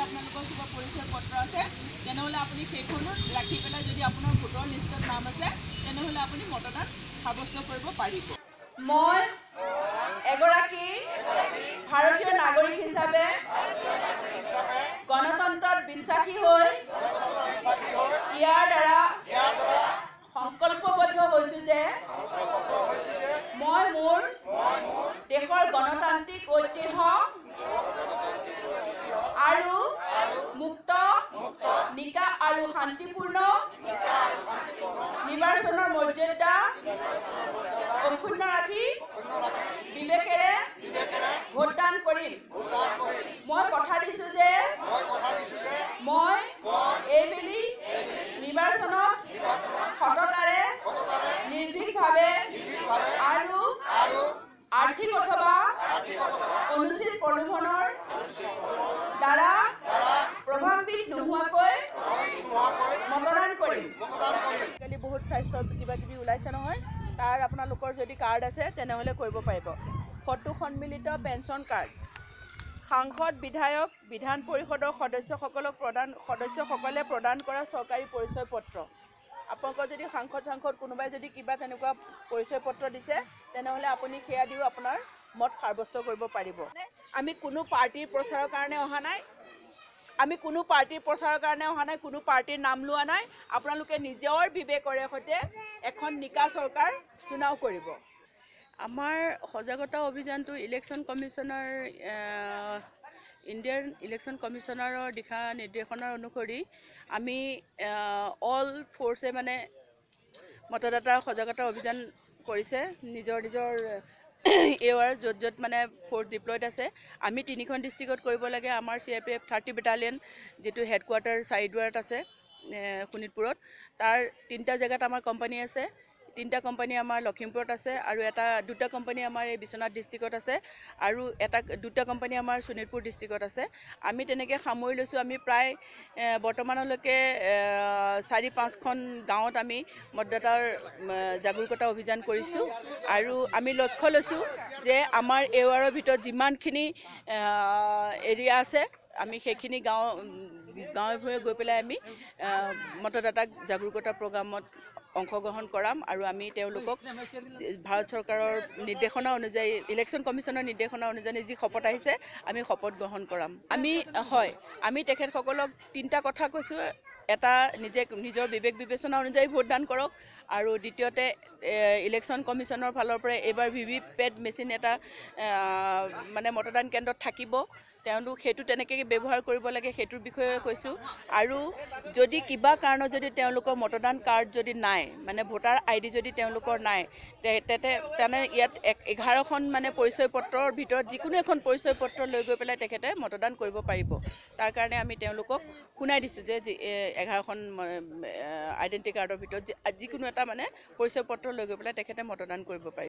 আপোনালোকৰ কিবা পৰিচয় পত্ৰ আছে তেনেহ'লে আপুনি সেইখনো ৰাখি পেলাই যদি আপোনাৰ ভোটৰ লিষ্টত নাম আছে তেনেহ'লে আপুনি মতদান সাব্যস্ত কৰিব পাৰিব। মই এগৰাকী ভাৰতীয় নাগৰিক হিচাপে গণতন্ত্ৰত বিশ্বাসী হৈ ইয়াৰ দ্বাৰা সংকল্পবদ্ধ হৈছোঁ যে মই মোৰ দেশৰ গণতান্ত্ৰিক ঐতিহ্য আৰু মুক্ত নিকা আৰু শান্তিপূৰ্ণ নিৰ্বাচনৰ মৰ্যাদা অক্ষুণ্ণ ৰাখি বিবেকেৰে ভোটদান কৰিম। মই কথা দিছোঁ যে মই এইবেলি নিৰ্বাচনত সততাৰে নিৰ্ভীকভাৱে আৰু আৰ্থিক অথবা অনুচিত প্ৰলোভনৰ দ্বাৰা প্ৰভাৱিত নোহোৱাকৈ মতদান কৰিম। আজিকালি বহুত স্বাস্থ্য কিবা কিবি ওলাইছে নহয়, তাৰ আপোনালোকৰ যদি কাৰ্ড আছে তেনেহ'লে কৰিব পাৰিব। ফটো সন্মিলিত পেঞ্চন কাৰ্ড, সাংসদ বিধায়ক বিধান পৰিষদৰ সদস্যসকলে প্ৰদান কৰা চৰকাৰী পৰিচয় পত্ৰ। আপোনালোকৰ যদি সাংসদ কোনোবাই যদি কিবা তেনেকুৱা পৰিচয় পত্ৰ দিছে তেনেহ'লে আপুনি সেয়া দিও আপোনাৰ মত সাব্যস্ত কৰিব পাৰিব। আমি কোনো পাৰ্টিৰ প্ৰচাৰৰ কাৰণে অহা নাই, কোনো পাৰ্টিৰ নাম লোৱা নাই। আপোনালোকে নিজৰ বিবেকৰে সৈতে এখন নিকা চৰকাৰ চুনাও কৰিব। আমাৰ সজাগতা অভিযানটো ইলেকশ্যন কমিশ্যনাৰ ইণ্ডিয়ান ইলেকশ্যন কমিশ্যনাৰৰ দিশা নিৰ্দেশনাৰ অনুসৰি আমি অল ফ'ৰ্চে মানে মতদাতাৰ সজাগতা অভিযান কৰিছে। নিজৰ এৱাৰ য'ত মানে ফ'ৰ্চ ডিপ্লয়ড আছে। আমি 3খন ডিষ্ট্ৰিক্টত কৰিব লাগে। আমাৰ CRPF 30 বেটালিয়ন যিটো হেডকোৱাৰ্টাৰ চাৰিদুৱাৰত আছে শোণিতপুৰত, তাৰ 3টা জেগাত আমাৰ কোম্পানী আছে। 3টা কোম্পানী আমাৰ লখিমপুৰত আছে আৰু 2টা কোম্পানী আমাৰ এই বিশ্বনাথ ডিষ্ট্ৰিক্টত আছে আৰু 2টা কোম্পানী আমাৰ শোণিতপুৰ ডিষ্ট্ৰিক্টত আছে। আমি তেনেকৈ সামৰি লৈছোঁ। আমি প্ৰায় বৰ্তমানলৈকে 4-5খন গাঁৱত আমি মতদাতাৰ জাগৰূকতা অভিযান কৰিছোঁ আৰু আমি লক্ষ্য লৈছোঁ যে আমাৰ এৱাৰৰ ভিতৰত যিমানখিনি এৰিয়া আছে আমি সেইখিনি গাঁৱে ভূঞে গৈ পেলাই আমি মতদাতাক জাগৰূকতা প্ৰগ্ৰামত অংশগ্ৰহণ কৰাম আৰু আমি তেওঁলোকক ভাৰত চৰকাৰৰ নিৰ্দেশনা অনুযায়ী ইলেকশ্যন কমিশ্যনৰ নিৰ্দেশনা অনুযায়ী যি শপত আহিছে আমি শপত গ্ৰহণ কৰাম। আমি তেখেতসকলক 3টা কথা কৈছোঁ। এটা, নিজৰ বিবেক বিবেচনা অনুযায়ী ভোটদান কৰক আৰু দ্বিতীয়তে ইলেকশ্যন কমিশ্যনৰ ফালৰ পৰা এইবাৰ VVPAT মেচিন এটা মানে মতদান কেন্দ্ৰত থাকিব। তেওঁলোক সেইটো তেনেকৈ ব্যৱহাৰ কৰিব লাগে, সেইটোৰ বিষয়ে কৈছোঁ। আৰু যদি কিবা কাৰণত যদি তেওঁলোকৰ মতদান কাৰ্ড যদি নাই, মানে ভোটাৰ ID যদি তেওঁলোকৰ নাই, তেনে ইয়াত 11খন মানে পৰিচয় পত্ৰৰ ভিতৰত যিকোনো এখন পৰিচয় পত্ৰ লৈ গৈ পেলাই তেখেতে মতদান কৰিব পাৰিব। তাৰ কাৰণে আমি তেওঁলোকক শুনাই দিছোঁ যে 11খন আইডেণ্টি কাৰ্ডৰ ভিতৰত যিকোনো এটা মানে পৰিচয় পত্ৰ লৈ গৈ পেলাই তেখেতে মতদান কৰিব পাৰিব।